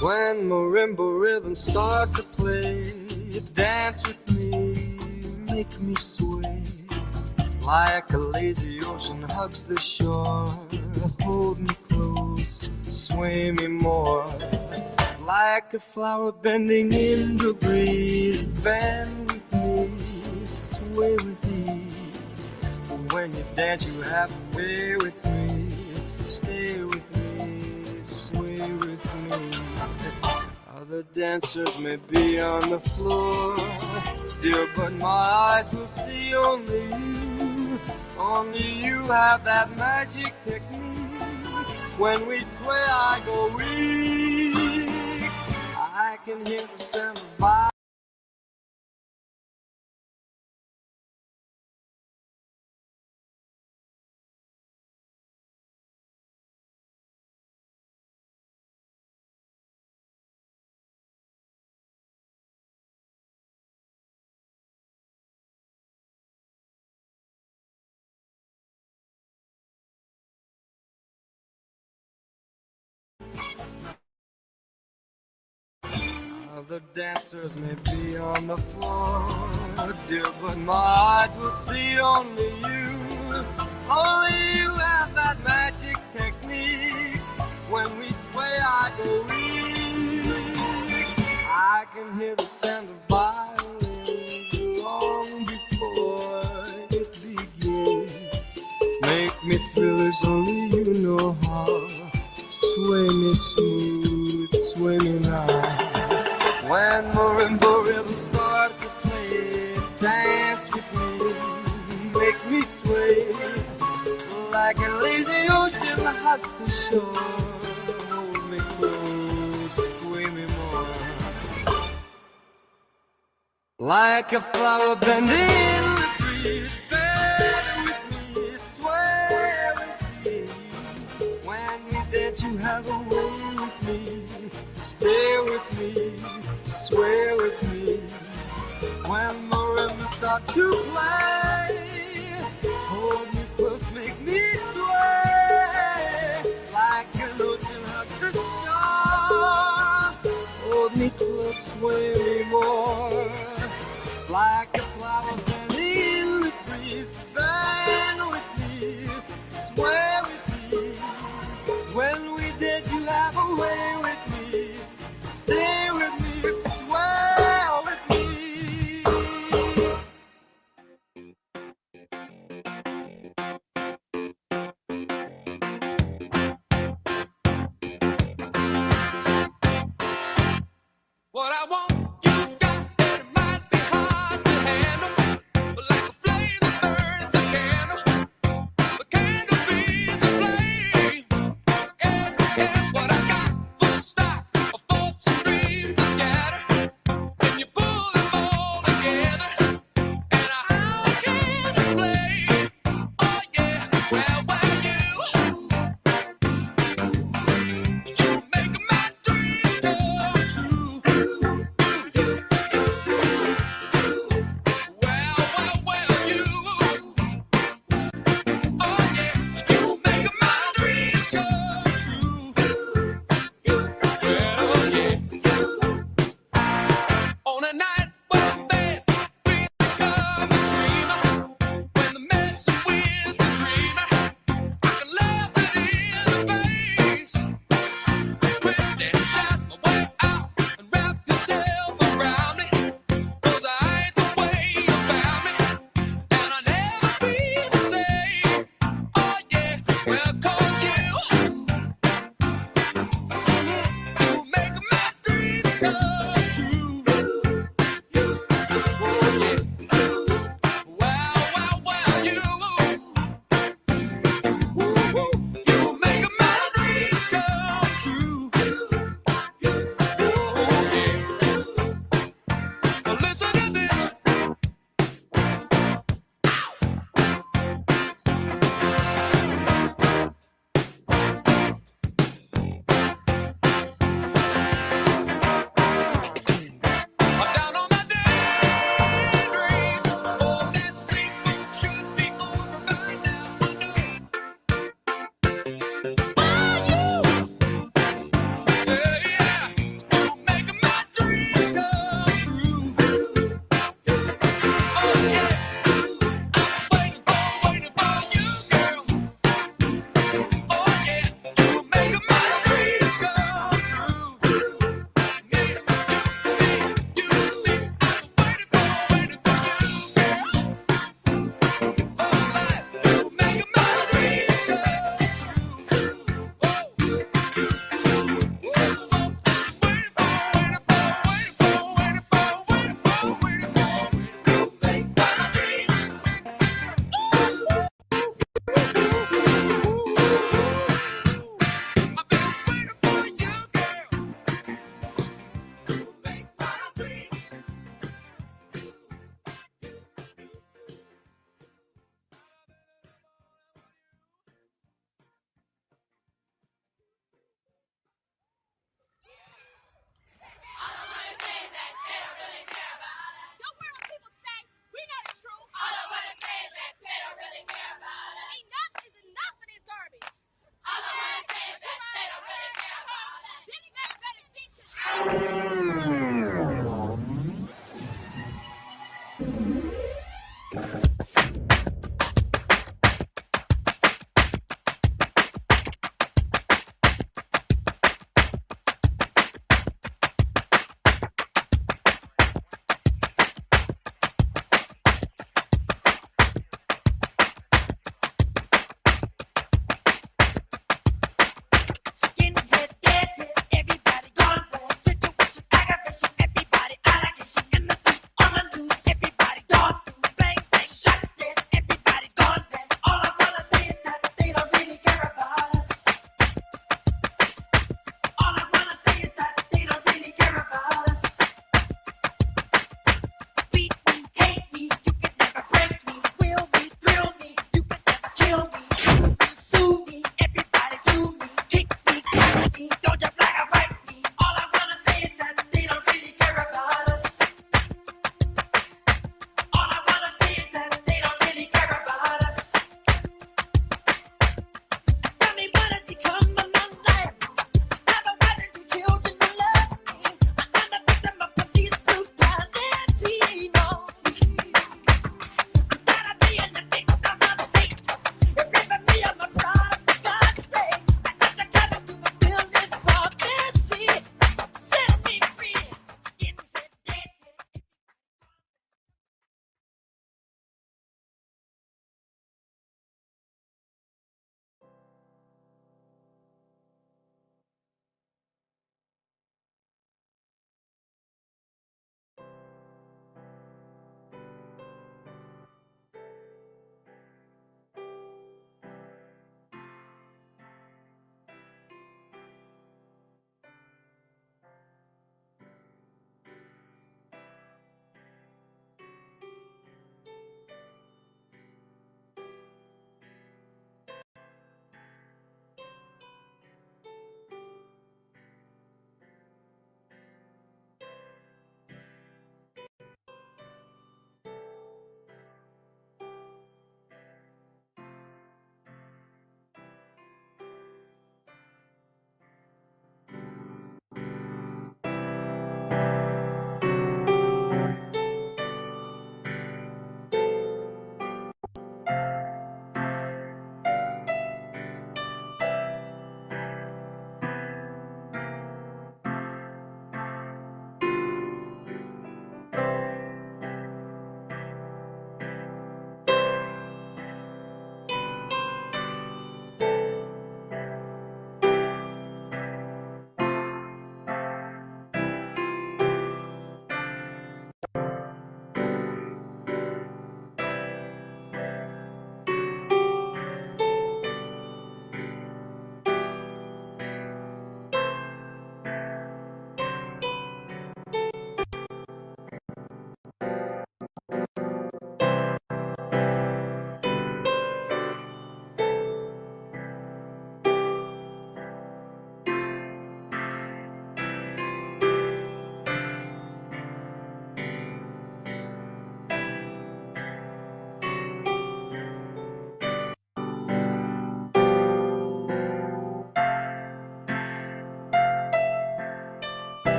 When marimba rhythms start to play, you dance with me, make me sway. Like a lazy ocean hugs the shore, hold me close, sway me more. Like a flower bending in the breeze, bend with me, sway with ease. When you dance you have a way with me, stay with me, sway with me. Other dancers may be on the floor, dear, but my eyes will see only you. Only you have that magic technique. When we sway I go weak. I can hear the sound of violence. Other dancers may be on the floor, dear, but my eyes will see only you. Only you have that magic technique. When we sway, I go weak. I can hear the sound of violins long before it begins. Make me thrillers, only you know how. Sway me smooth, sway me now. When marimba rhythms start to play, dance with me, make me sway. Like a lazy ocean hugs the shore, hold me close, sway me more. Like a flower bending in the breeze, bend with me, sway with me. When we dance you have a way with me, stay with me, sway with me. When marimbas start to play, hold me close, make me sway. Like an ocean hugs the shore, hold me close, sway me more. Like a flower bending in the breeze, bend with me, sway with me. When we did you have a way with me, stay with me, sway with me. What I want, you got, and it might be hard to handle. But like a flame that burns a candle, the candle feeds the flame. Yeah, yeah, what I got, full stock of thoughts and dreams that scatter. And you pull them all together, and how can I explain? Oh yeah, well, you make my dreams come true.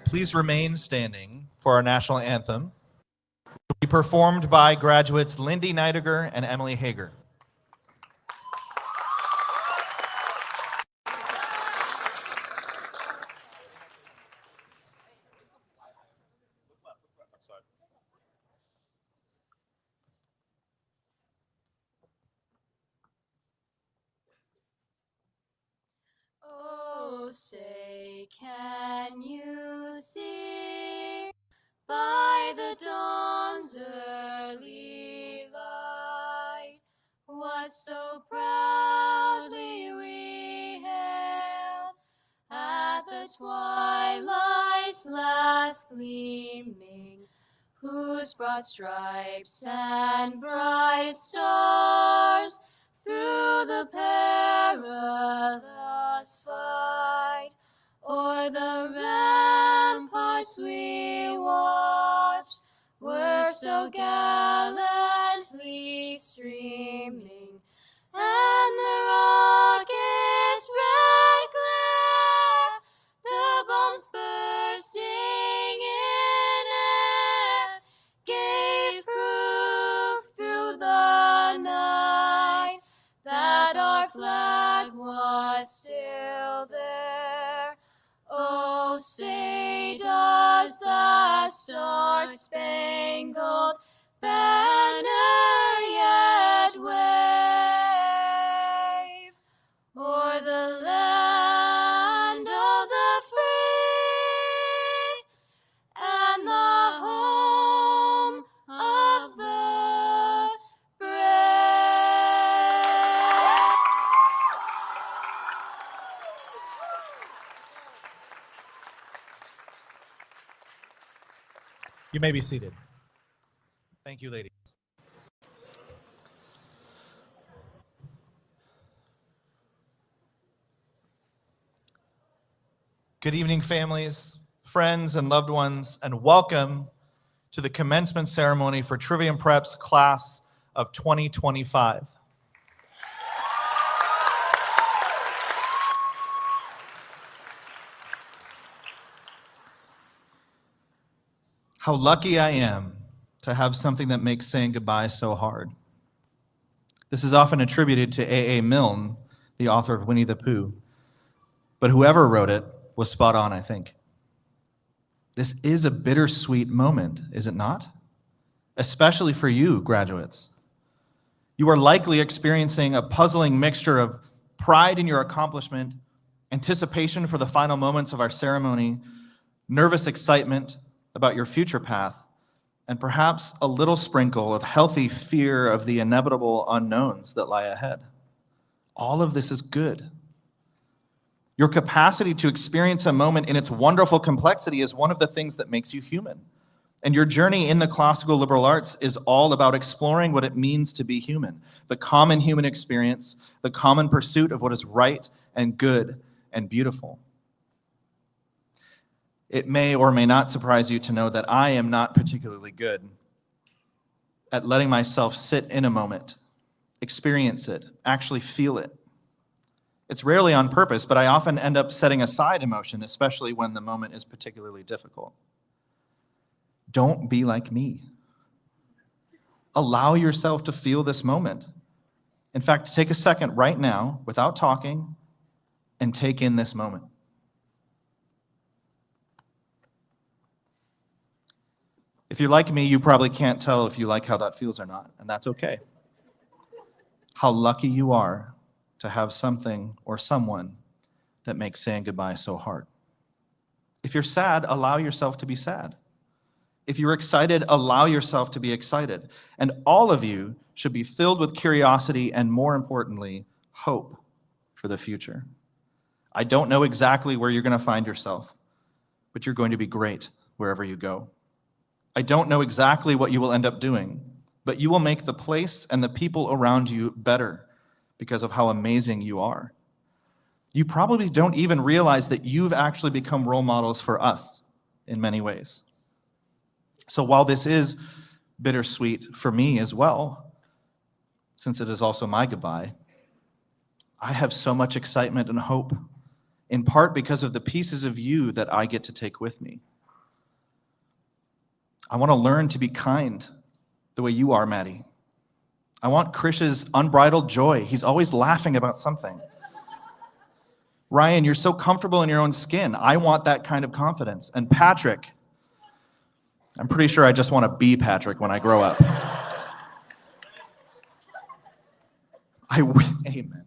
please remain standing for our national anthem, to be performed by graduates Lindy Neidiger and Emily Hager. Oh, say, can you see by the dawn's early light what so proudly we hailed at the twilight's last gleaming, whose broad stripes and bright stars through the perilous fight o'er the ramparts we watched were so gallantly streaming, and the rocket's red glare, the bombs bursting in air, gave proof through the night that our flag was still there. Oh, say, does that star-spangled banner yet wave o'er the land of the free and the home of the brave? You may be seated. Thank you, ladies. Good evening, families, friends, and loved ones, and welcome to the commencement ceremony for Trivium Prep's class of 2025. How lucky I am to have something that makes saying goodbye so hard. This is often attributed to A.A. Milne, the author of Winnie the Pooh, but whoever wrote it was spot on, I think. This is a bittersweet moment, is it not? Especially for you, graduates. You are likely experiencing a puzzling mixture of pride in your accomplishment, anticipation for the final moments of our ceremony, nervous excitement about your future path, and perhaps a little sprinkle of healthy fear of the inevitable unknowns that lie ahead. All of this is good. Your capacity to experience a moment in its wonderful complexity is one of the things that makes you human. And your journey in the classical liberal arts is all about exploring what it means to be human, the common human experience, the common pursuit of what is right and good and beautiful. It may or may not surprise you to know that I am not particularly good at letting myself sit in a moment, experience it, actually feel it. It's rarely on purpose, but I often end up setting aside emotion, especially when the moment is particularly difficult. Don't be like me. Allow yourself to feel this moment. In fact, take a second right now, without talking, and take in this moment. If you're like me, you probably can't tell if you like how that feels or not, and that's okay. How lucky you are to have something or someone that makes saying goodbye so hard. If you're sad, allow yourself to be sad. If you're excited, allow yourself to be excited. And all of you should be filled with curiosity and, more importantly, hope for the future. I don't know exactly where you're going to find yourself, but you're going to be great wherever you go. I don't know exactly what you will end up doing, but you will make the place and the people around you better because of how amazing you are. You probably don't even realize that you've actually become role models for us in many ways. So while this is bittersweet for me as well, since it is also my goodbye, I have so much excitement and hope, in part because of the pieces of you that I get to take with me. I want to learn to be kind the way you are, Maddie. I want Krish's unbridled joy. He's always laughing about something. Ryan, you're so comfortable in your own skin. I want that kind of confidence. And Patrick, I'm pretty sure I just want to be Patrick when I grow up. Amen.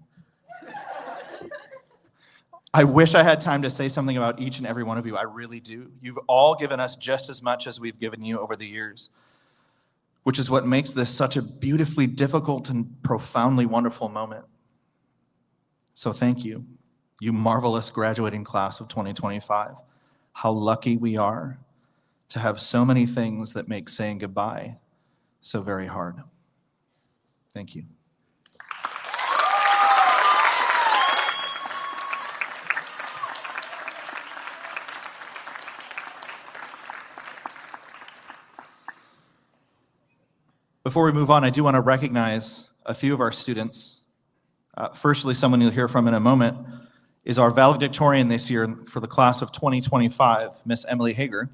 I wish I had time to say something about each and every one of you. I really do. You've all given us just as much as we've given you over the years, which is what makes this such a beautifully difficult and profoundly wonderful moment. So thank you, you marvelous graduating class of 2025. How lucky we are to have so many things that make saying goodbye so very hard. Thank you. Before we move on, I do want to recognize a few of our students. Firstly, someone you'll hear from in a moment is our valedictorian this year for the class of 2025, Miss Emily Hager.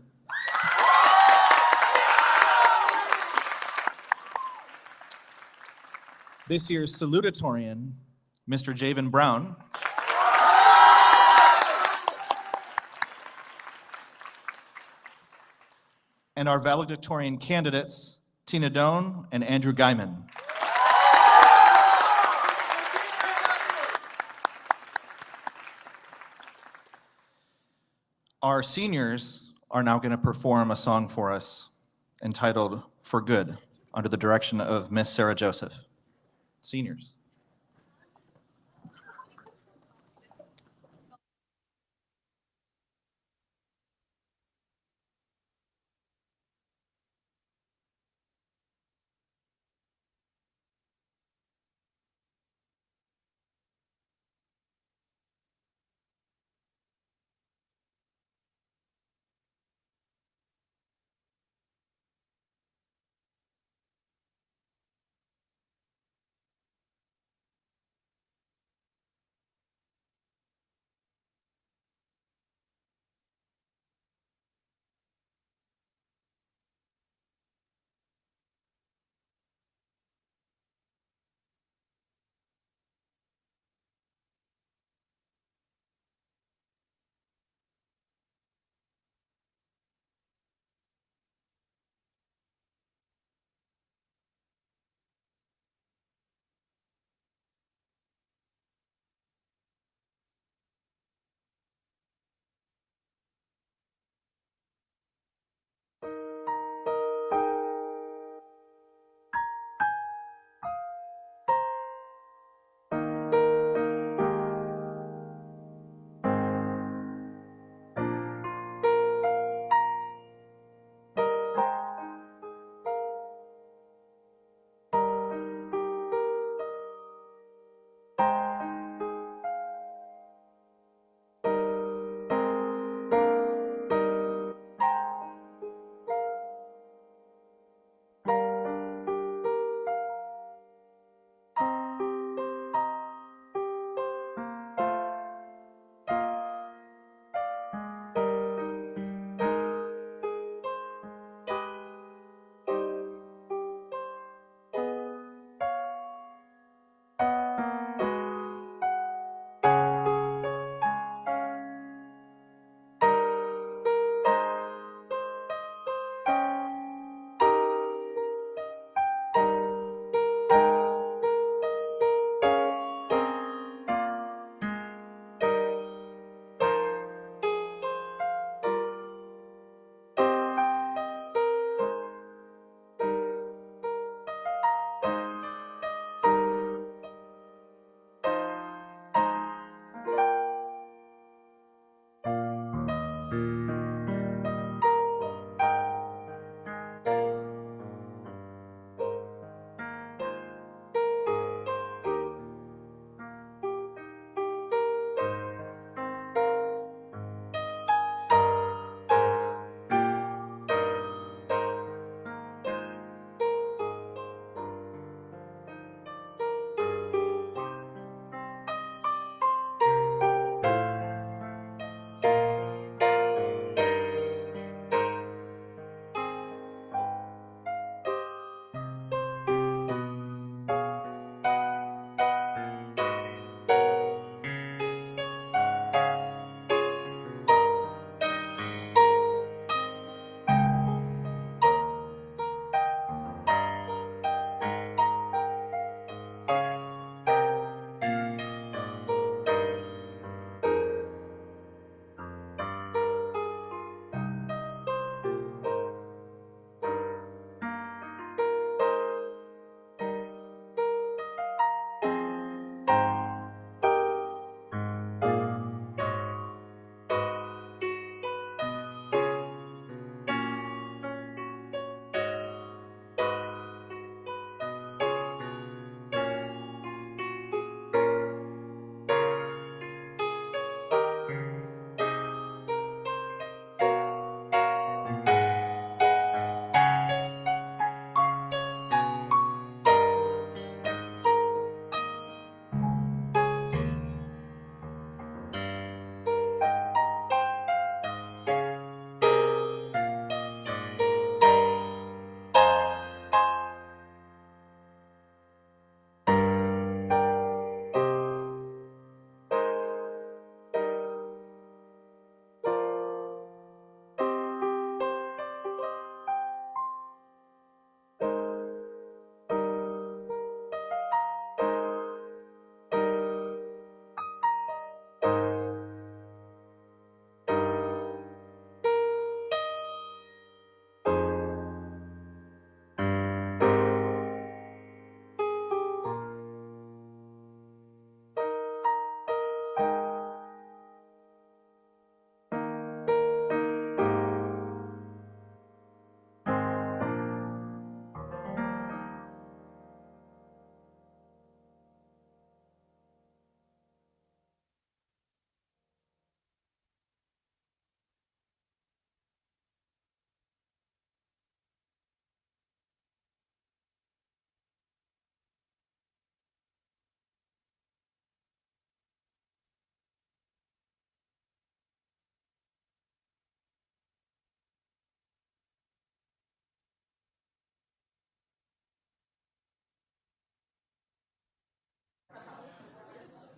This year's salutatorian, Mr. Javen Brown. And our valedictorian candidates, Tina Doan and Andrew Guyman. Our seniors are now going to perform a song for us entitled For Good, under the direction of Miss Sarah Joseph. Seniors.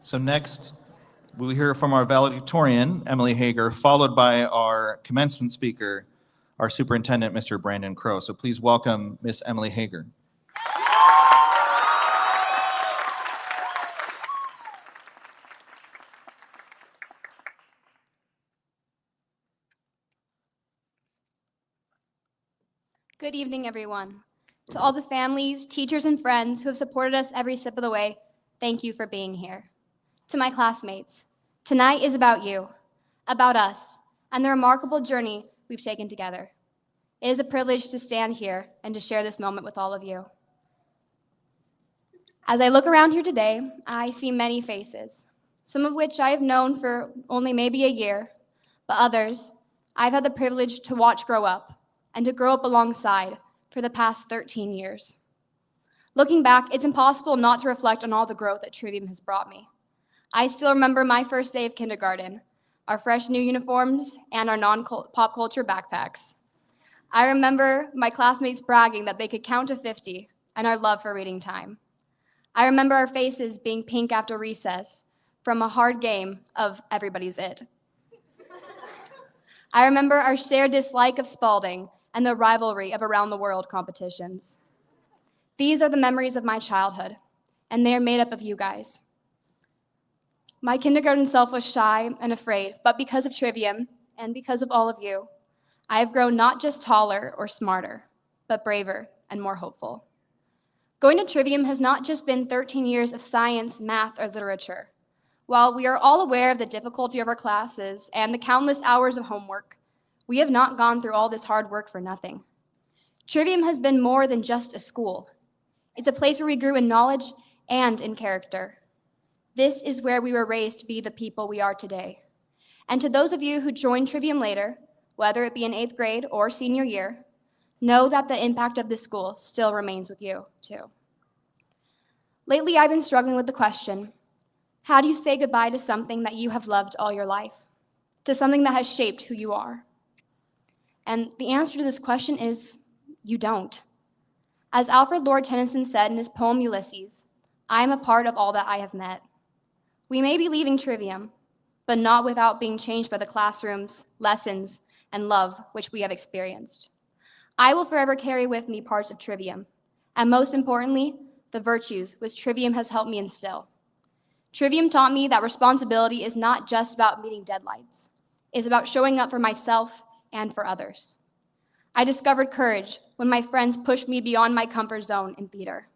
So next, we'll hear from our valedictorian, Emily Hager, followed by our commencement speaker, our superintendent, Mr. Brandon Crow. So please welcome Miss Emily Hager. Good evening, everyone. To all the families, teachers, and friends who have supported us every step of the way, thank you for being here. To my classmates, tonight is about you, about us, and the remarkable journey we've taken together. It is a privilege to stand here and to share this moment with all of you. As I look around here today, I see many faces, some of which I have known for only maybe a year, but others I've had the privilege to watch grow up and to grow up alongside for the past 13 years. Looking back, it's impossible not to reflect on all the growth that Trivium has brought me. I still remember my first day of kindergarten, our fresh new uniforms, and our non-pop culture backpacks. I remember my classmates bragging that they could count to 50 and our love for reading time. I remember our faces being pink after recess from a hard game of Everybody's It. I remember our shared dislike of Spalding and the rivalry of around the world competitions. These are the memories of my childhood, and they are made up of you guys. My kindergarten self was shy and afraid, but because of Trivium and because of all of you, I have grown not just taller or smarter, but braver and more hopeful. Going to Trivium has not just been 13 years of science, math, or literature. While we are all aware of the difficulty of our classes and the countless hours of homework, we have not gone through all this hard work for nothing. Trivium has been more than just a school. It's a place where we grew in knowledge and in character. This is where we were raised to be the people we are today. And to those of you who joined Trivium later, whether it be in 8th grade or senior year, know that the impact of this school still remains with you, too. Lately, I've been struggling with the question, how do you say goodbye to something that you have loved all your life, to something that has shaped who you are? And the answer to this question is, you don't. As Alfred Lord Tennyson said in his poem Ulysses, I am a part of all that I have met. We may be leaving Trivium, but not without being changed by the classrooms, lessons, and love which we have experienced. I will forever carry with me parts of Trivium, and most importantly, the virtues which Trivium has helped me instill. Trivium taught me that responsibility is not just about meeting deadlines. It's about showing up for myself and for others. I discovered courage when my friends pushed me beyond my comfort zone in theater.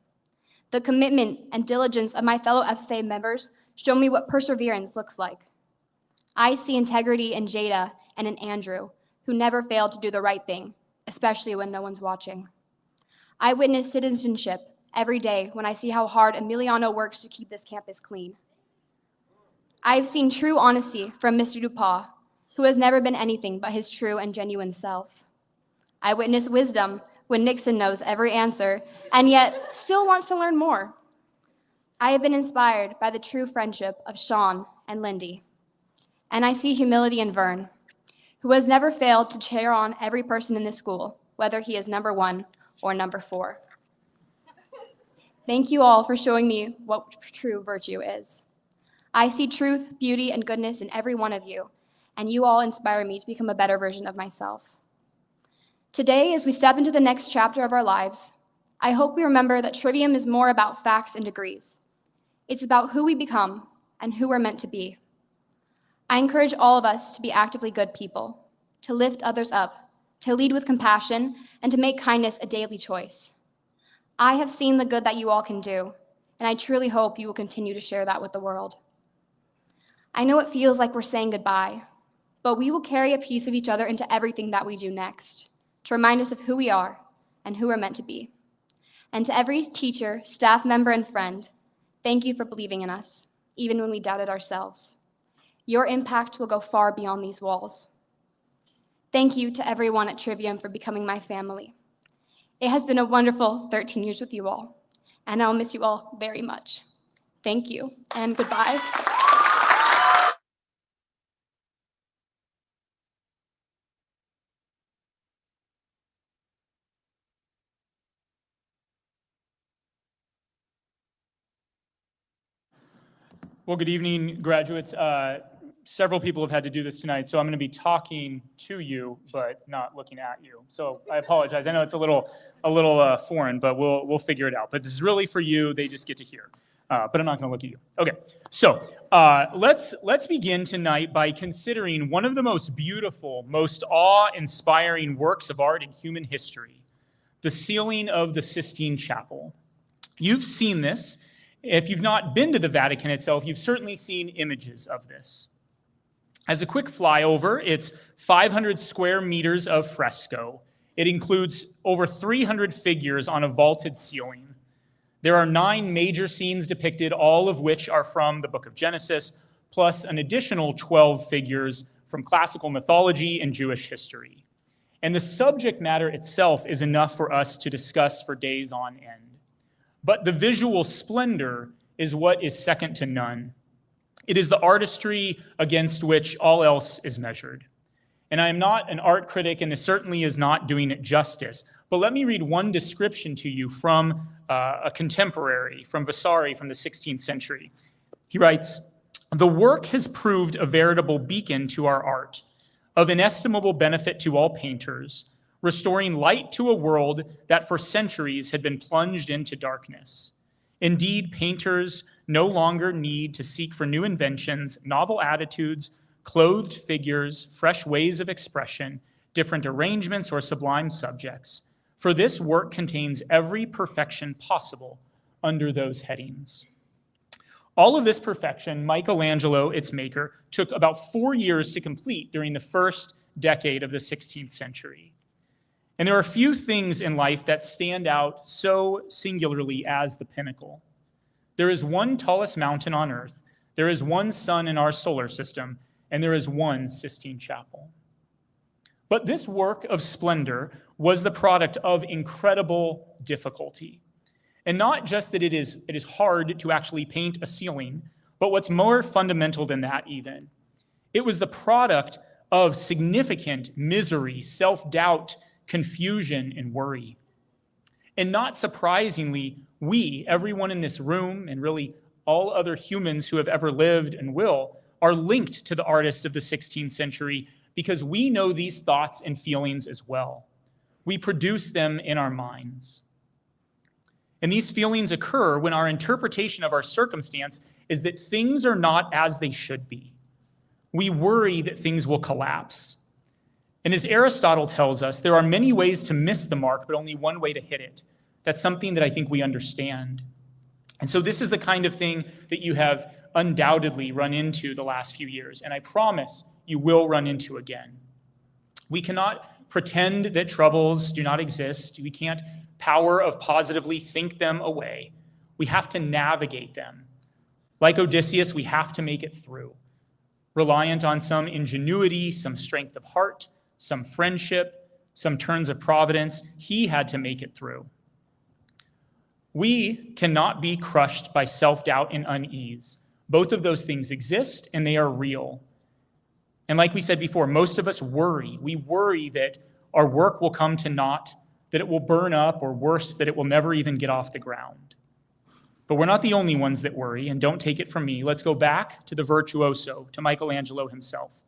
The commitment and diligence of my fellow FFA members show me what perseverance looks like. I see integrity in Jada and in Andrew, who never failed to do the right thing, especially when no one's watching. I witness citizenship every day when I see how hard Emiliano works to keep this campus clean. I've seen true honesty from Mr. Dupas, who has never been anything but his true and genuine self. I witness wisdom when Nixon knows every answer and yet still wants to learn more. I have been inspired by the true friendship of Sean and Lindy. And I see humility in Vern, who has never failed to cheer on every person in this school, whether he is number 1 or number 4. Thank you all for showing me what true virtue is. I see truth, beauty, and goodness in every one of you, and you all inspire me to become a better version of myself. Today, as we step into the next chapter of our lives, I hope we remember that Trivium is more about facts and degrees. It's about who we become and who we're meant to be. I encourage all of us to be actively good people, to lift others up, to lead with compassion, and to make kindness a daily choice. I have seen the good that you all can do, and I truly hope you will continue to share that with the world. I know it feels like we're saying goodbye, but we will carry a piece of each other into everything that we do next, to remind us of who we are and who we're meant to be. And to every teacher, staff member, and friend, thank you for believing in us, even when we doubted ourselves. Your impact will go far beyond these walls. Thank you to everyone at Trivium for becoming my family. It has been a wonderful 13 years with you all, and I'll miss you all very much. Thank you, and goodbye. Well, good evening, graduates. Several people have had to do this tonight, so I'm going to be talking to you, but not looking at you. So I apologize. I know it's a little foreign, but we'll figure it out. But this is really for you. They just get to hear. But I'm not going to look at you. Okay. So let's begin tonight by considering one of the most beautiful, most awe-inspiring works of art in human history, the ceiling of the Sistine Chapel. You've seen this. If you've not been to the Vatican itself, you've certainly seen images of this. As a quick flyover, it's 500 square meters of fresco. It includes over 300 figures on a vaulted ceiling. There are 9 major scenes depicted, all of which are from the book of Genesis, plus an additional 12 figures from classical mythology and Jewish history. And the subject matter itself is enough for us to discuss for days on end. But the visual splendor is what is second to none. It is the artistry against which all else is measured. And I am not an art critic, and this certainly is not doing it justice. But let me read one description to you from a contemporary, from Vasari from the 16th century. He writes, "The work has proved a veritable beacon to our art, of inestimable benefit to all painters, restoring light to a world that for centuries had been plunged into darkness. Indeed, painters no longer need to seek for new inventions, novel attitudes, clothed figures, fresh ways of expression, different arrangements, or sublime subjects. For this work contains every perfection possible under those headings." All of this perfection, Michelangelo, its maker, took about 4 years to complete during the first decade of the 16th century. And there are few things in life that stand out so singularly as the pinnacle. There is one tallest mountain on earth, there is one sun in our solar system, and there is one Sistine Chapel. But this work of splendor was the product of incredible difficulty. And not just that it is hard to actually paint a ceiling, but what's more fundamental than that even. It was the product of significant misery, self-doubt, confusion, and worry. And not surprisingly, we, everyone in this room, and really all other humans who have ever lived and will, are linked to the artists of the 16th century because we know these thoughts and feelings as well. We produce them in our minds. And these feelings occur when our interpretation of our circumstance is that things are not as they should be. We worry that things will collapse. And as Aristotle tells us, there are many ways to miss the mark, but only one way to hit it. That's something that I think we understand. And so this is the kind of thing that you have undoubtedly run into the last few years, and I promise you will run into again. We cannot pretend that troubles do not exist. We can't power of positively think them away. We have to navigate them. Like Odysseus, we have to make it through, reliant on some ingenuity, some strength of heart, some friendship, some turns of providence. He had to make it through. We cannot be crushed by self-doubt and unease. Both of those things exist, and they are real. And like we said before, most of us worry. We worry that our work will come to naught, that it will burn up, or worse, that it will never even get off the ground. But we're not the only ones that worry, and don't take it from me. Let's go back to the virtuoso, to Michelangelo himself.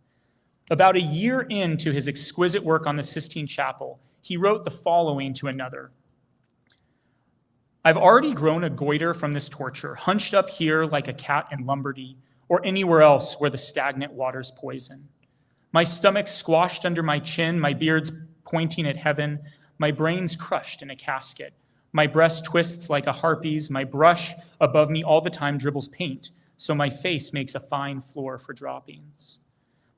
About a year into his exquisite work on the Sistine Chapel, he wrote the following to another. "I've already grown a goiter from this torture, hunched up here like a cat in Lombardy, or anywhere else where the stagnant waters poison. My stomach squashed under my chin, my beard's pointing at heaven, my brain's crushed in a casket. My breast twists like a harpy's, my brush above me all the time dribbles paint, so my face makes a fine floor for droppings.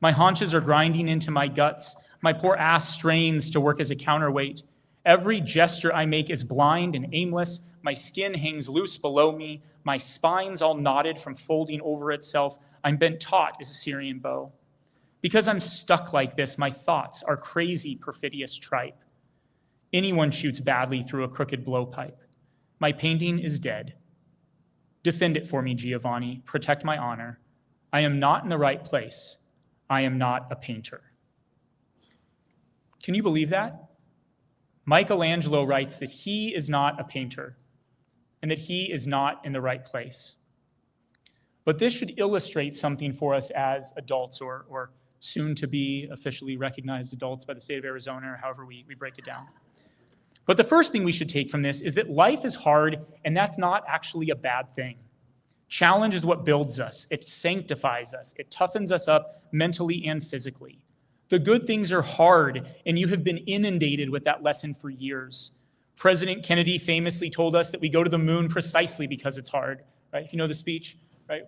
My haunches are grinding into my guts, my poor ass strains to work as a counterweight. Every gesture I make is blind and aimless, my skin hangs loose below me, my spine's all knotted from folding over itself, I'm bent taut as a Syrian bow. Because I'm stuck like this, my thoughts are crazy, perfidious tripe. Anyone shoots badly through a crooked blowpipe. My painting is dead. Defend it for me, Giovanni. Protect my honor. I am not in the right place. I am not a painter." Can you believe that? Michelangelo writes that he is not a painter and that he is not in the right place. But this should illustrate something for us as adults or soon to be officially recognized adults by the state of Arizona, or however we break it down. But the first thing we should take from this is that life is hard, and that's not actually a bad thing. Challenge is what builds us. It sanctifies us. It toughens us up mentally and physically. The good things are hard, and you have been inundated with that lesson for years. President Kennedy famously told us that we go to the moon precisely because it's hard, right? If you know the speech, right?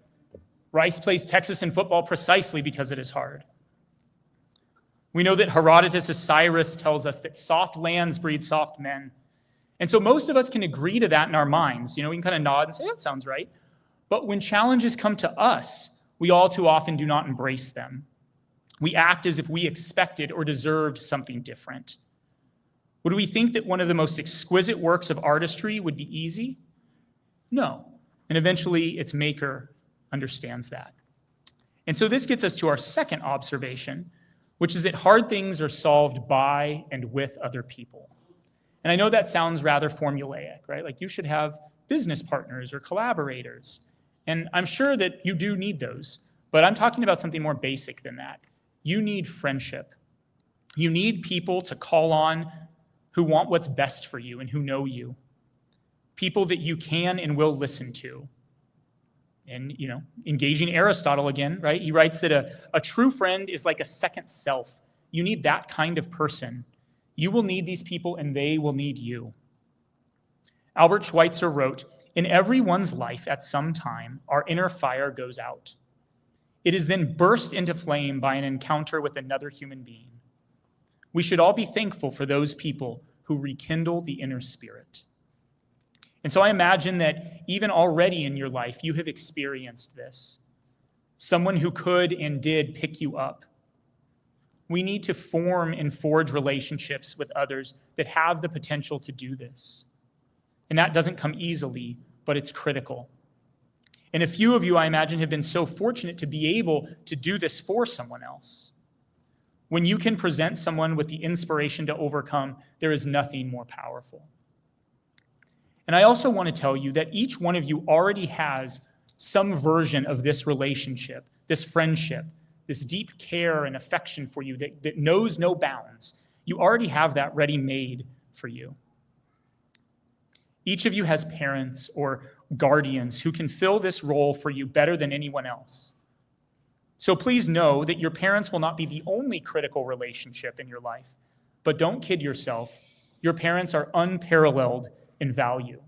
Rice plays Texas in football precisely because it is hard. We know that Herodotus' Cyrus tells us that soft lands breed soft men. And so most of us can agree to that in our minds. We can kind of nod and say, that sounds right. But when challenges come to us, we all too often do not embrace them. We act as if we expected or deserved something different. Would we think that one of the most exquisite works of artistry would be easy? No. And eventually its maker understands that. And so this gets us to our second observation, which is that hard things are solved by and with other people. And I know that sounds rather formulaic, right? Like you should have business partners or collaborators. And I'm sure that you do need those, but I'm talking about something more basic than that. You need friendship. You need people to call on who want what's best for you and who know you. People that you can and will listen to. And, engaging Aristotle again, right? He writes that a true friend is like a second self. You need that kind of person. You will need these people and they will need you. Albert Schweitzer wrote, "In everyone's life at some time, our inner fire goes out. It is then burst into flame by an encounter with another human being. We should all be thankful for those people who rekindle the inner spirit." And so I imagine that even already in your life, you have experienced this. Someone who could and did pick you up. We need to form and forge relationships with others that have the potential to do this. And that doesn't come easily, but it's critical. And a few of you, I imagine, have been so fortunate to be able to do this for someone else. When you can present someone with the inspiration to overcome, there is nothing more powerful. And I also want to tell you that each one of you already has some version of this relationship, this friendship, this deep care and affection for you that knows no bounds. You already have that ready-made for you. Each of you has parents or guardians who can fill this role for you better than anyone else. So please know that your parents will not be the only critical relationship in your life. But don't kid yourself. Your parents are unparalleled in value.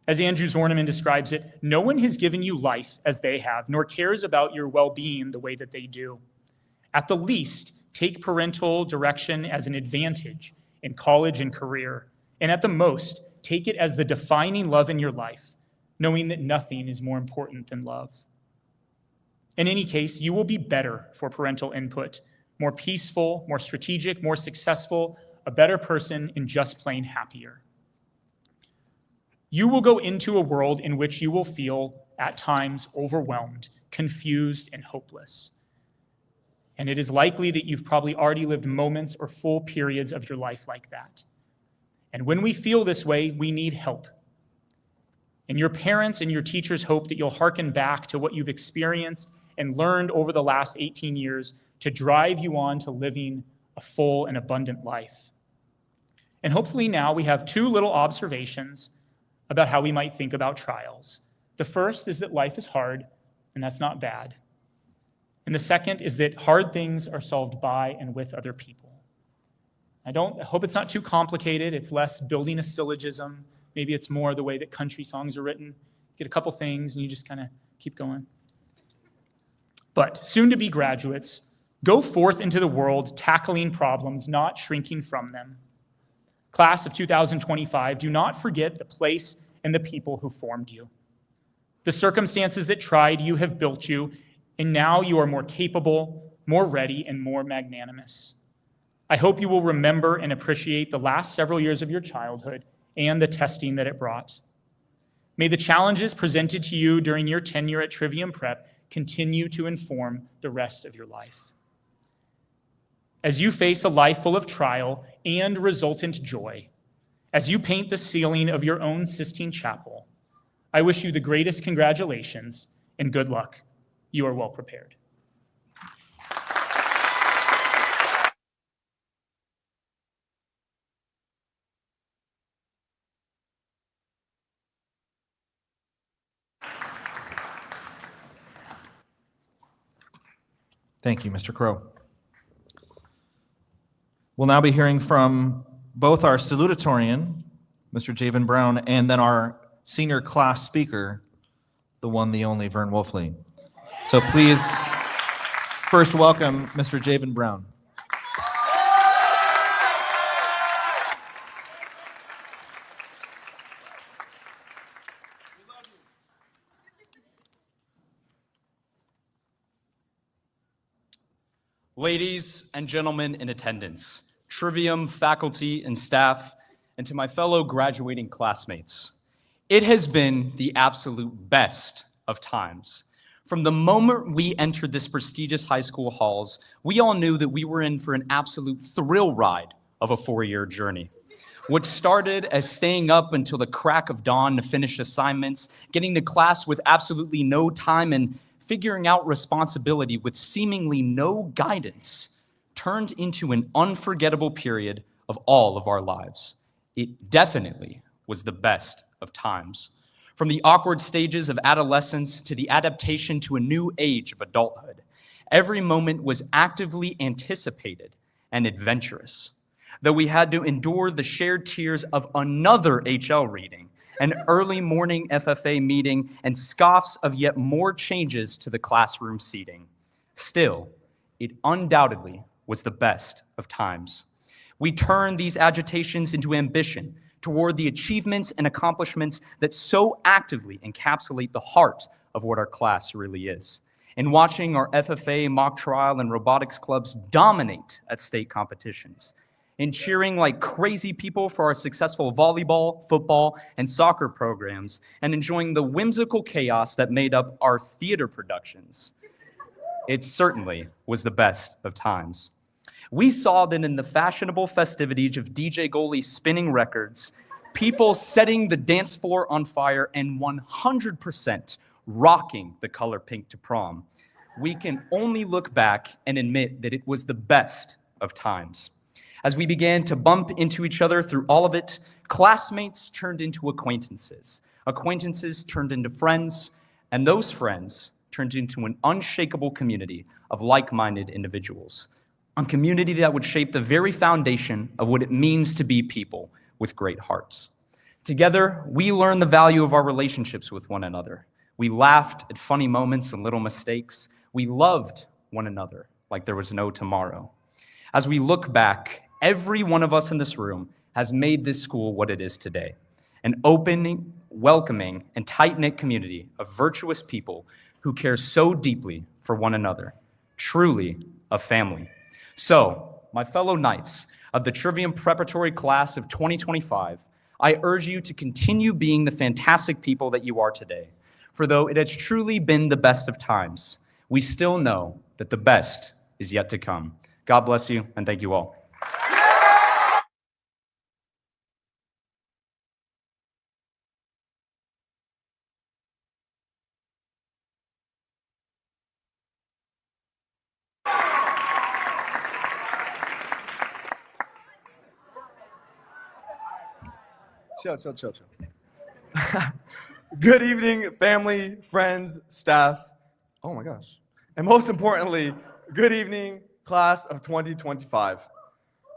As Andrew Zorneman describes it, no one has given you life as they have, nor cares about your well-being the way that they do. At the least, take parental direction as an advantage in college and career. And at the most, take it as the defining love in your life, knowing that nothing is more important than love. In any case, you will be better for parental input, more peaceful, more strategic, more successful, a better person, and just plain happier. You will go into a world in which you will feel, at times, overwhelmed, confused, and hopeless. And it is likely that you've probably already lived moments or full periods of your life like that. And when we feel this way, we need help. And your parents and your teachers hope that you'll hearken back to what you've experienced and learned over the last 18 years to drive you on to living a full and abundant life. And hopefully now we have two little observations about how we might think about trials. The first is that life is hard, and that's not bad. And the second is that hard things are solved by and with other people. I hope it's not too complicated. It's less building a syllogism. Maybe it's more the way that country songs are written. Get a couple things and you just kind of keep going. But soon to be graduates, go forth into the world tackling problems, not shrinking from them. Class of 2025, do not forget the place and the people who formed you. The circumstances that tried you have built you, and now you are more capable, more ready, and more magnanimous. I hope you will remember and appreciate the last several years of your childhood and the testing that it brought. May the challenges presented to you during your tenure at Trivium Prep continue to inform the rest of your life. As you face a life full of trial and resultant joy, as you paint the ceiling of your own Sistine Chapel, I wish you the greatest congratulations and good luck. You are well prepared. Thank you, Mr. Crow. We'll now be hearing from both our salutatorian, Mr. Javen Brown, and then our senior class speaker, the one, the only, Vern Wolfley. So please, first welcome Mr. Javen Brown. Ladies and gentlemen in attendance, Trivium faculty and staff, and to my fellow graduating classmates, it has been the absolute best of times. From the moment we entered this prestigious high school halls, we all knew that we were in for an absolute thrill ride of a 4-year journey. What started as staying up until the crack of dawn to finish assignments, getting to class with absolutely no time, and figuring out responsibility with seemingly no guidance, turned into an unforgettable period of all of our lives. It definitely was the best of times. From the awkward stages of adolescence to the adaptation to a new age of adulthood, every moment was actively anticipated and adventurous. Though we had to endure the shared tears of another HL reading, an early morning FFA meeting, and scoffs of yet more changes to the classroom seating. Still, it undoubtedly was the best of times. We turned these agitations into ambition toward the achievements and accomplishments that so actively encapsulate the heart of what our class really is. In watching our FFA, mock trial, and robotics clubs dominate at state competitions, in cheering like crazy people for our successful volleyball, football, and soccer programs, and enjoying the whimsical chaos that made up our theater productions. It certainly was the best of times. We saw that in the fashionable festivities of DJ Goalie spinning records, people setting the dance floor on fire, and 100% rocking the color pink to prom. We can only look back and admit that it was the best of times. As we began to bump into each other through all of it, classmates turned into acquaintances. Acquaintances turned into friends, and those friends turned into an unshakable community of like-minded individuals. A community that would shape the very foundation of what it means to be people with great hearts. Together, we learned the value of our relationships with one another. We laughed at funny moments and little mistakes. We loved one another like there was no tomorrow. As we look back, every one of us in this room has made this school what it is today. An open, welcoming, and tight-knit community of virtuous people who care so deeply for one another. Truly a family. So, my fellow knights of the Trivium Preparatory Class of 2025, I urge you to continue being the fantastic people that you are today. For though it has truly been the best of times, we still know that the best is yet to come. God bless you, and thank you all. Chill. Good evening, family, friends, staff. Oh my gosh. And most importantly, good evening, class of 2025.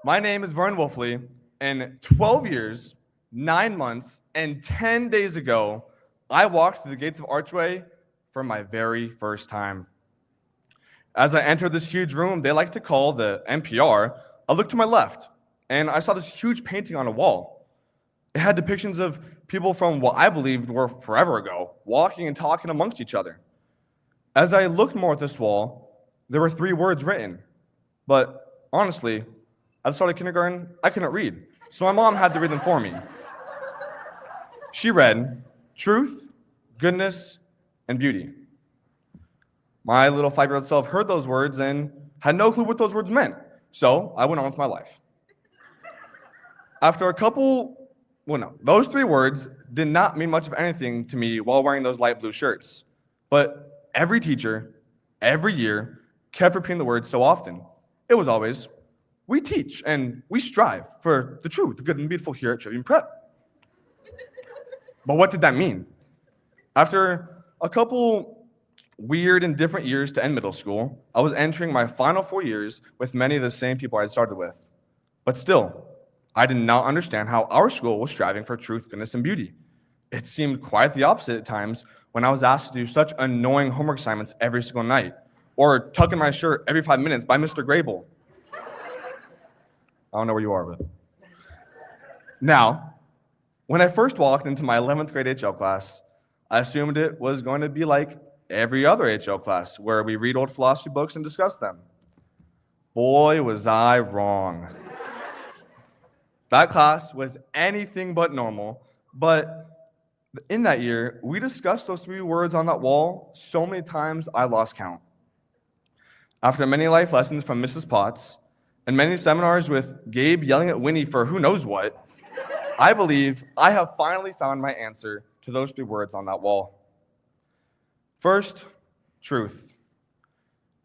My name is Vern Wolfley, and 12 years, 9 months, and 10 days ago, I walked through the gates of Archway for my very first time. As I entered this huge room they like to call the NPR, I looked to my left, and I saw this huge painting on a wall. It had depictions of people from what I believed were forever ago, walking and talking amongst each other. As I looked more at this wall, there were 3 words written. But honestly, at the start of kindergarten, I couldn't read, so my mom had to read them for me. She read, truth, goodness, and beauty. My little 5-year-old self heard those words and had no clue what those words meant, so I went on with my life. After those 3 words did not mean much of anything to me while wearing those light blue shirts. But every teacher, every year, kept repeating the words so often. It was always, we teach and we strive for the true, the good, and beautiful here at Trivium Prep. But what did that mean? After a couple weird and different years to end middle school, I was entering my final 4 years with many of the same people I had started with. But still, I did not understand how our school was striving for truth, goodness, and beauty. It seemed quite the opposite at times when I was asked to do such annoying homework assignments every single night, or tuck in my shirt every 5 minutes by Mr. Grable. I don't know where you are, but. Now, when I first walked into my 11th grade HL class, I assumed it was going to be like every other HL class, where we read old philosophy books and discuss them. Boy, was I wrong. That class was anything but normal, but in that year, we discussed those 3 words on that wall so many times I lost count. After many life lessons from Mrs. Potts and many seminars with Gabe yelling at Winnie for who knows what, I believe I have finally found my answer to those 3 words on that wall. First, truth.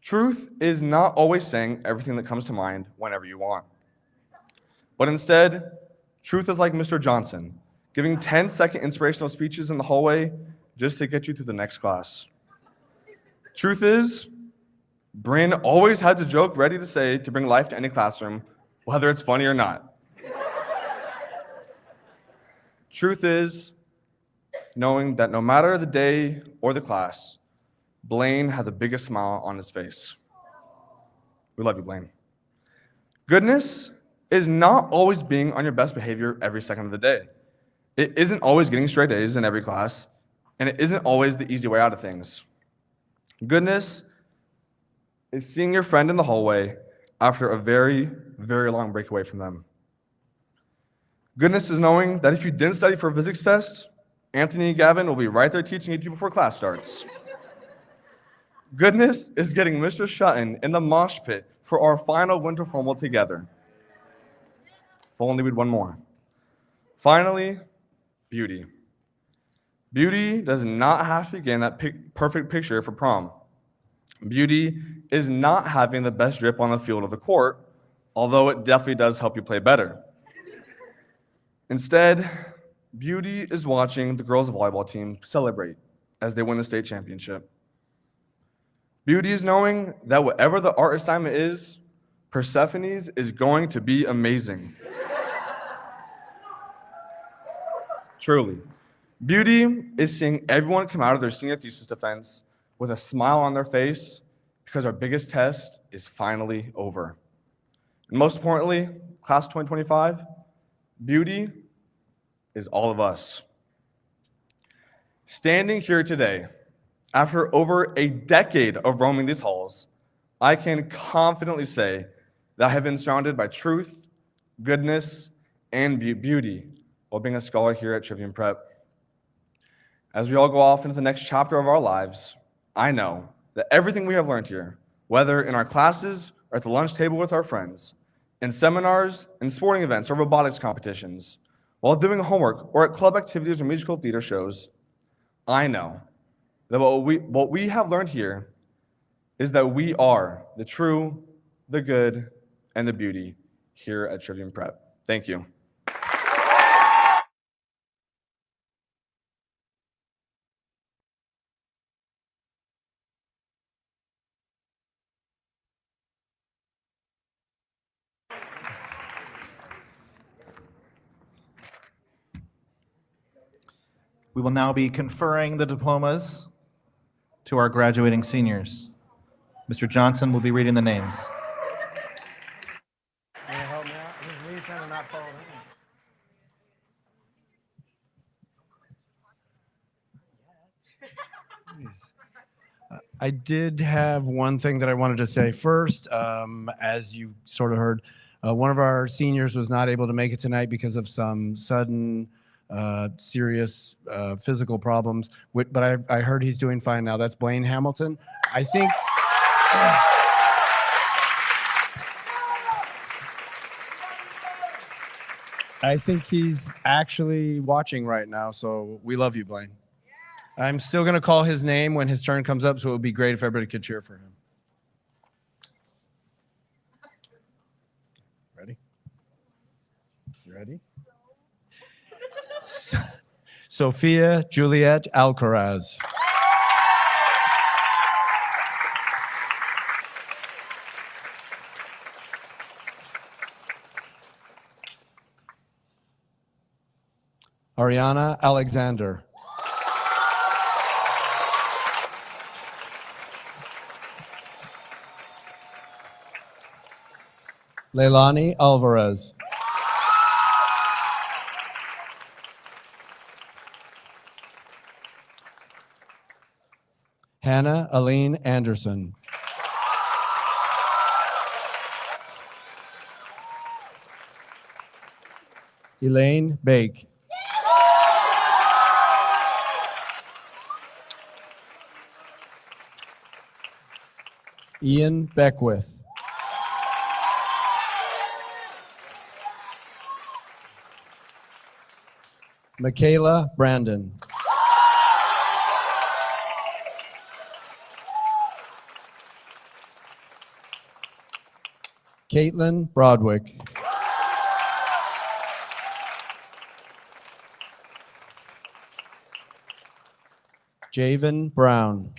Truth is not always saying everything that comes to mind whenever you want. But instead, truth is like Mr. Johnson, giving 10-second inspirational speeches in the hallway just to get you through the next class. Truth is, Bryn always has a joke ready to say to bring life to any classroom, whether it's funny or not. Truth is, knowing that no matter the day or the class, Blaine had the biggest smile on his face. We love you, Blaine. Goodness is not always being on your best behavior every second of the day. It isn't always getting straight A's in every class, and it isn't always the easy way out of things. Goodness is seeing your friend in the hallway after a very, very long break away from them. Goodness is knowing that if you didn't study for a physics test, Anthony and Gavin will be right there teaching it to you before class starts. Goodness is getting Mr. Shutton in the mosh pit for our final winter formal together. If only we'd one more. Finally, beauty. Beauty does not have to begin that perfect picture for prom. Beauty is not having the best drip on the field of the court, although it definitely does help you play better. Instead, beauty is watching the girls' volleyball team celebrate as they win the state championship. Beauty is knowing that whatever the art assignment is, Persephone's is going to be amazing. Truly. Beauty is seeing everyone come out of their senior thesis defense with a smile on their face because our biggest test is finally over. And most importantly, class 2025, beauty is all of us. Standing here today, after over a decade of roaming these halls, I can confidently say that I have been surrounded by truth, goodness, and beauty while being a scholar here at Trivium Prep. As we all go off into the next chapter of our lives, I know that everything we have learned here, whether in our classes or at the lunch table with our friends, in seminars, in sporting events or robotics competitions, while doing homework or at club activities or musical theater shows, I know that what we have learned here is that we are the true, the good, and the beauty here at Trivium Prep. Thank you. We will now be conferring the diplomas to our graduating seniors. Mr. Johnson will be reading the names. I did have one thing that I wanted to say first. As you sort of heard, one of our seniors was not able to make it tonight because of some sudden serious physical problems, but I heard he's doing fine now. That's Blaine Hamilton. I think he's actually watching right now, so we love you, Blaine. I'm still going to call his name when his turn comes up, so it would be great if everybody could cheer for him. Ready? You ready? Sophia Juliet Alcaraz. Ariana Alexander. Leilani Alvarez. Hannah Aline Anderson. Elaine Bake. Ian Beckwith. Michaela Brandon. Caitlin Broadwick. Javen Brown.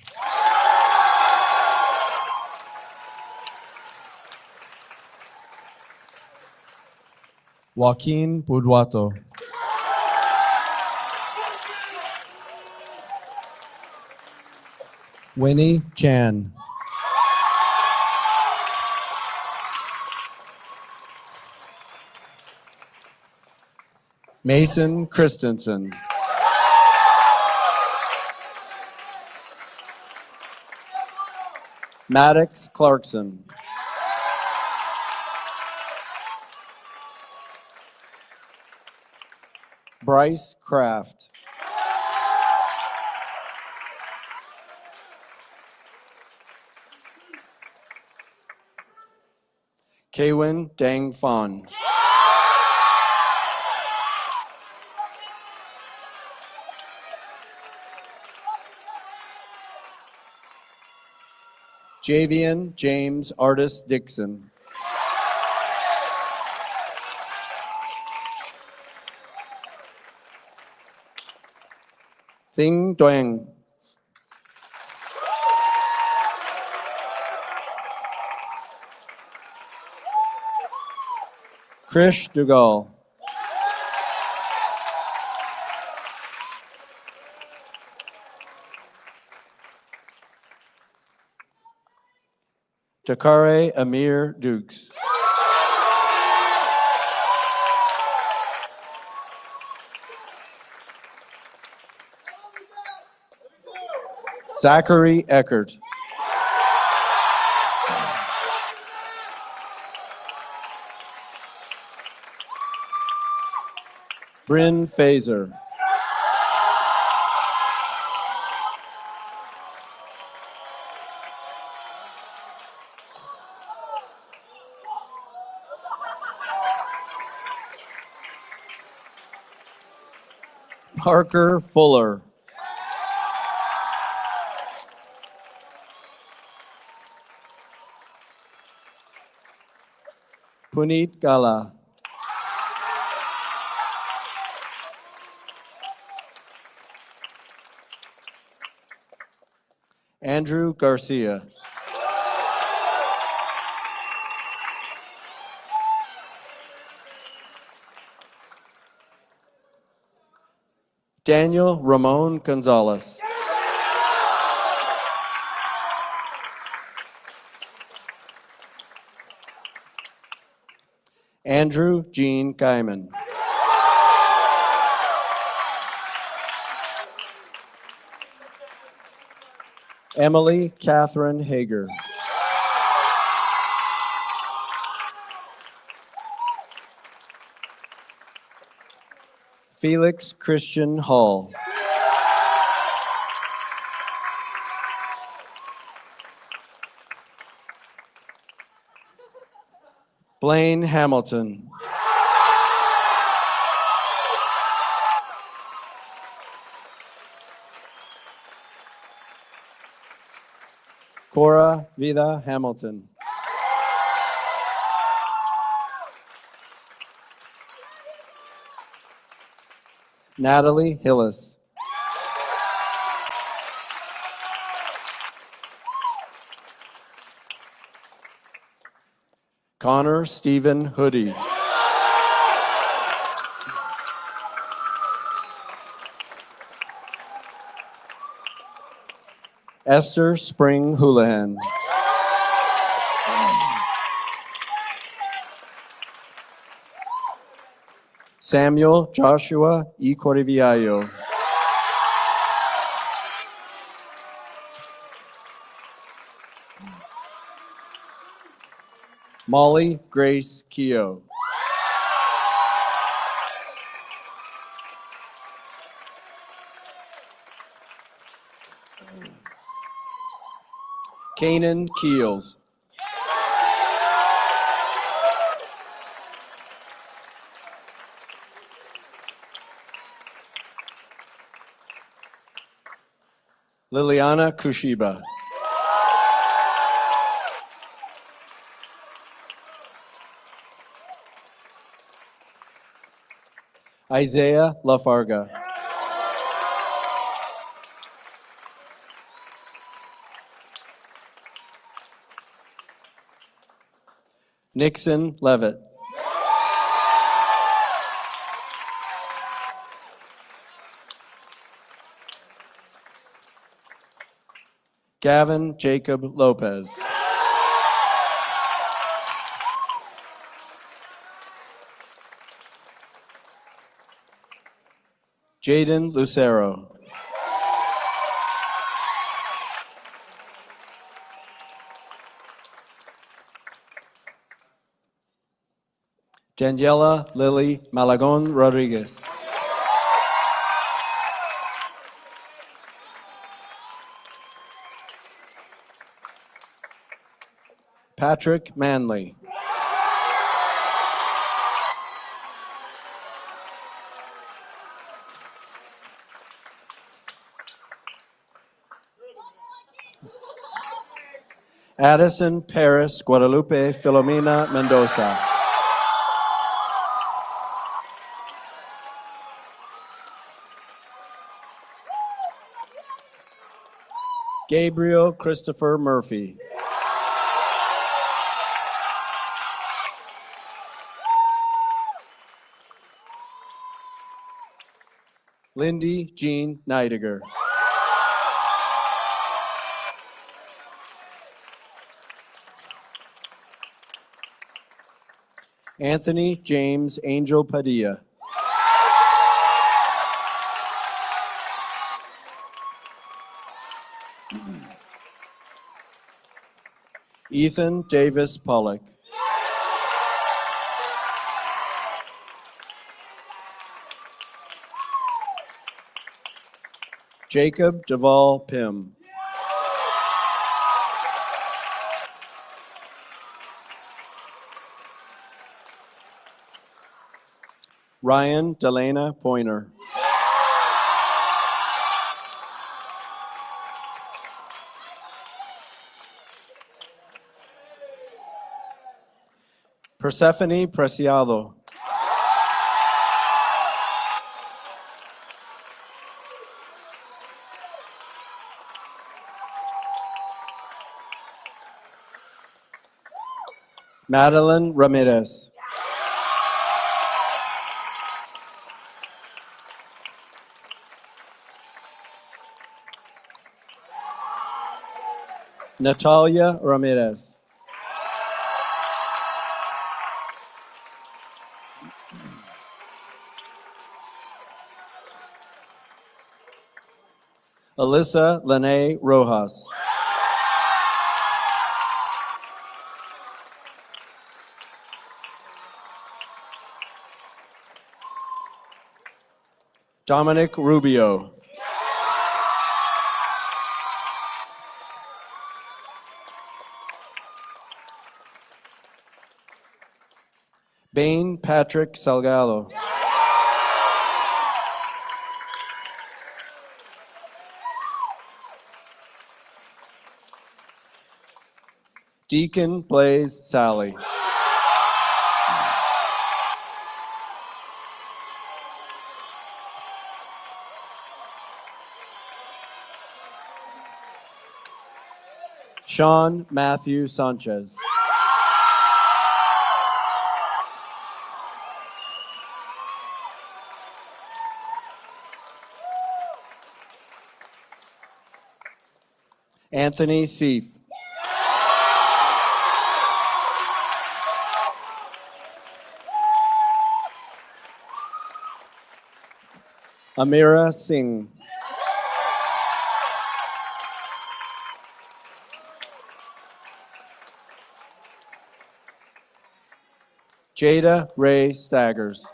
Joaquin Buduato. Winnie Chan. Mason Christensen. Maddox Clarkson. Bryce Kraft. Kaywin Dang Fon. Javian James Artis Dixon. Thing Duang. Krish Dugal. Takare Amir Dukes. Zachary Eckert. Bryn Fazer. Parker Fuller. Puneet Gala. Andrew Garcia. Daniel Ramon Gonzalez. Andrew Gene Guyman. Emily Catherine Hager. Felix Christian Hall. Blaine Hamilton. Cora Vida Hamilton. Natalie Hillis. Connor Stephen Hoodie. Esther Spring Houlihan. Samuel Joshua E. Coriviallo. Molly Grace Keogh. Kanan Keels. Liliana Kushiba. Isaiah Lafarga. Nixon Levitt. Gavin Jacob Lopez. Jaden Lucero. Daniela Lily Malagon Rodriguez. Patrick Manley. Addison Paris Guadalupe Filomena Mendoza. Gabriel Christopher Murphy. Lindy Jean Neidiger. Anthony James Angel Padilla. Ethan Davis Pollock. Jacob Duvall Pym. Ryan Delana Pointer. Persephone Preciado. Madeline Ramirez. Natalia Ramirez. Alyssa Lene Rojas. Dominic Rubio. Bain Patrick Salgado. Deacon Blaze Sally. Sean Matthew Sanchez. Anthony Seif. Amira Singh. Jada Ray Staggers.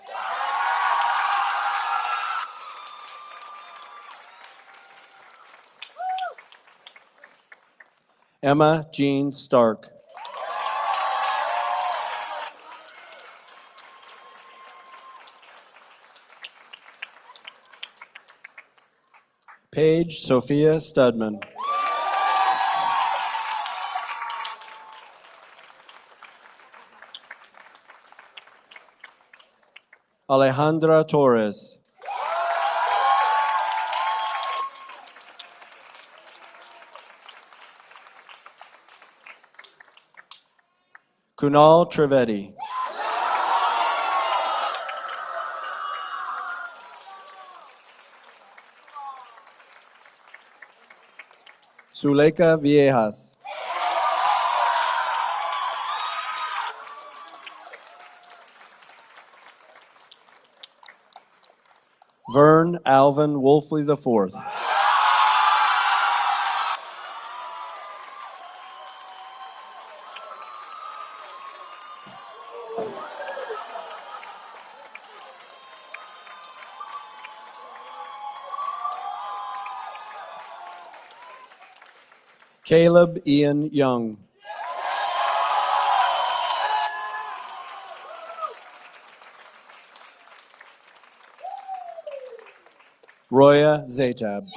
Emma Jean Stark. Paige Sophia Studman. Alejandra Torres. Kunal Trivedi. Zuleika Viejas. Vern Alvin Wolfley IV. Caleb Ian Young. Roya Zaytab.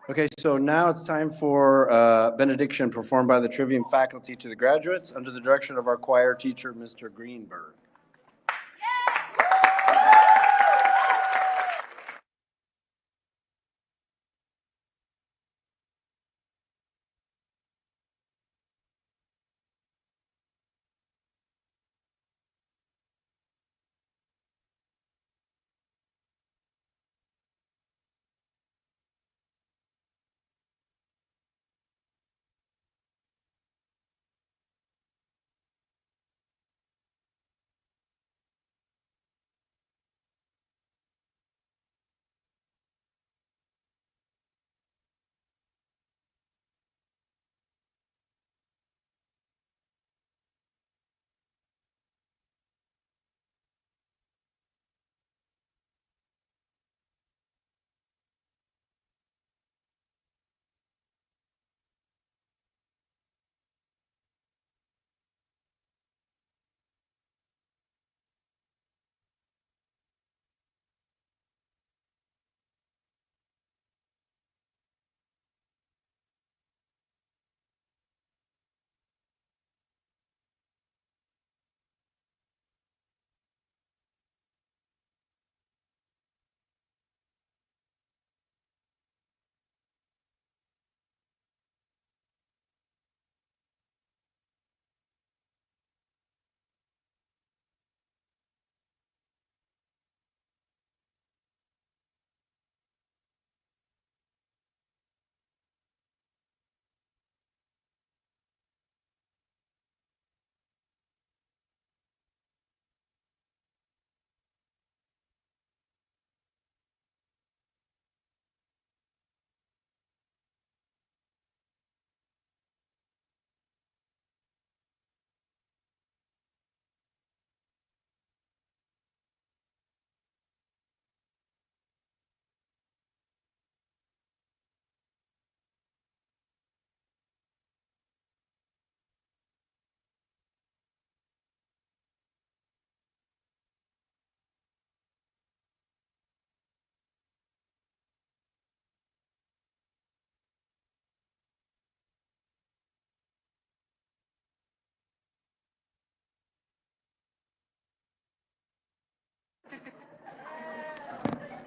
Okay, so now it's time for benediction performed by the Trivium faculty to the graduates under the direction of our choir teacher, Mr. Greenberg.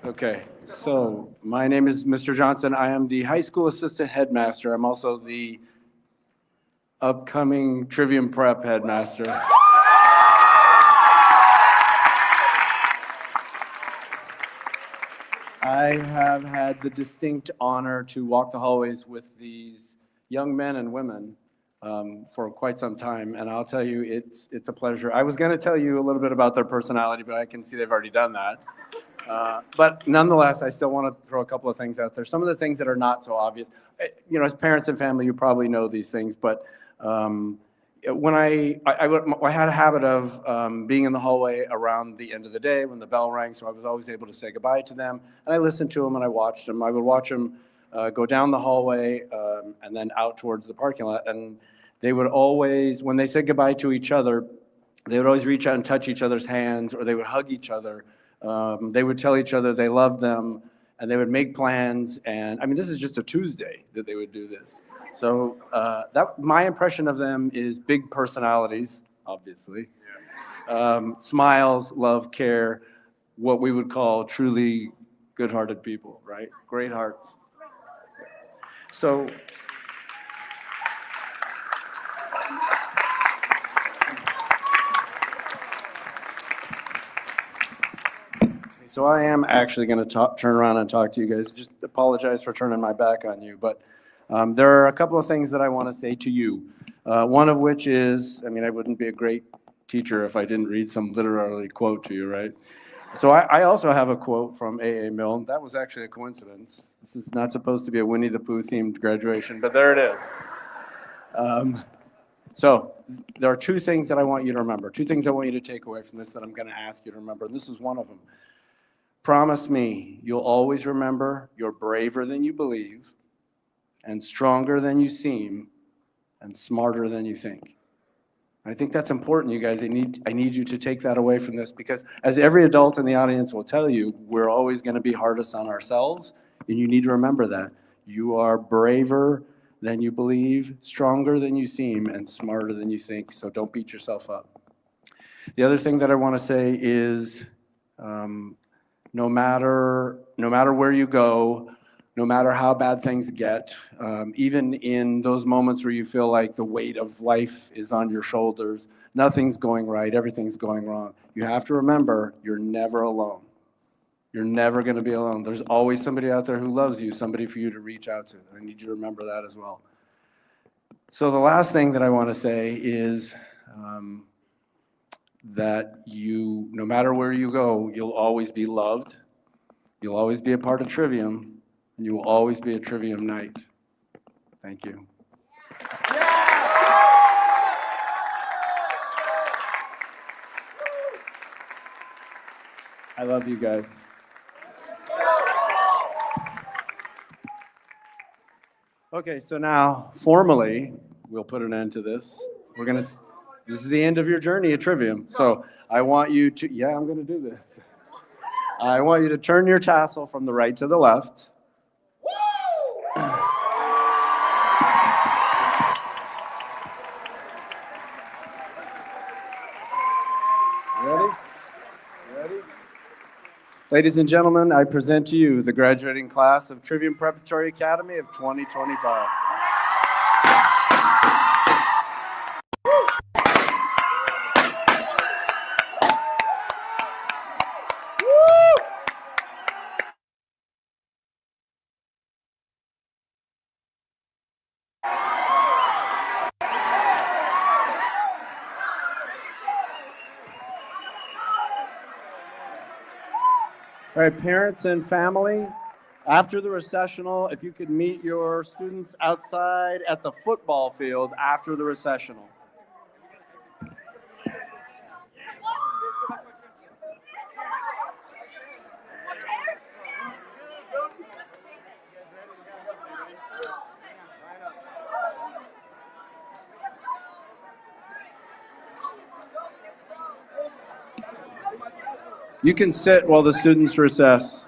Okay, so my name is Mr. Johnson. I am the high school assistant headmaster. I'm also the upcoming Trivium Prep headmaster. I have had the distinct honor to walk the hallways with these young men and women for quite some time, and I'll tell you, it's a pleasure. I was going to tell you a little bit about their personality, but I can see they've already done that. But nonetheless, I still want to throw a couple of things out there. Some of the things that are not so obvious. You know, as parents and family, you probably know these things, but when I had a habit of being in the hallway around the end of the day when the bell rang, so I was always able to say goodbye to them. And I listened to them and I watched them. I would watch them go down the hallway and then out towards the parking lot. And they would always, when they said goodbye to each other, they would always reach out and touch each other's hands, or they would hug each other. They would tell each other they loved them, and they would make plans. And I mean, this is just a Tuesday that they would do this. So my impression of them is big personalities, obviously. Smiles, love, care, what we would call truly good-hearted people, right? Great hearts. So I am actually going to turn around and talk to you guys. Just apologize for turning my back on you, but there are a couple of things that I want to say to you. One of which is, I mean, I wouldn't be a great teacher if I didn't read some literary quote to you, right? So I also have a quote from A.A. Milne. That was actually a coincidence. This is not supposed to be a Winnie the Pooh themed graduation, but there it is. So there are two things that I want you to remember, two things I want you to take away from this that I'm going to ask you to remember. And this is one of them. Promise me you'll always remember you're braver than you believe, and stronger than you seem, and smarter than you think. I think that's important, you guys. I need you to take that away from this, because as every adult in the audience will tell you, we're always going to be hardest on ourselves, and you need to remember that. You are braver than you believe, stronger than you seem, and smarter than you think, so don't beat yourself up. The other thing that I want to say is no matter where you go, no matter how bad things get, even in those moments where you feel like the weight of life is on your shoulders, nothing's going right, everything's going wrong, you have to remember you're never alone. You're never going to be alone. There's always somebody out there who loves you, somebody for you to reach out to. I need you to remember that as well. So the last thing that I want to say is that you, no matter where you go, you'll always be loved. You'll always be a part of Trivium. And you will always be a Trivium Knight. Thank you. I love you guys. Okay, so now formally, we'll put an end to this. This is the end of your journey at Trivium. So I want you to, yeah, I'm going to do this. I want you to turn your tassel from the right to the left. Ready? Ladies and gentlemen, I present to you the graduating class of Trivium Preparatory Academy of 2025. All right, parents and family, after the recessional, if you could meet your students outside at the football field after the recessional. You can sit while the students recess.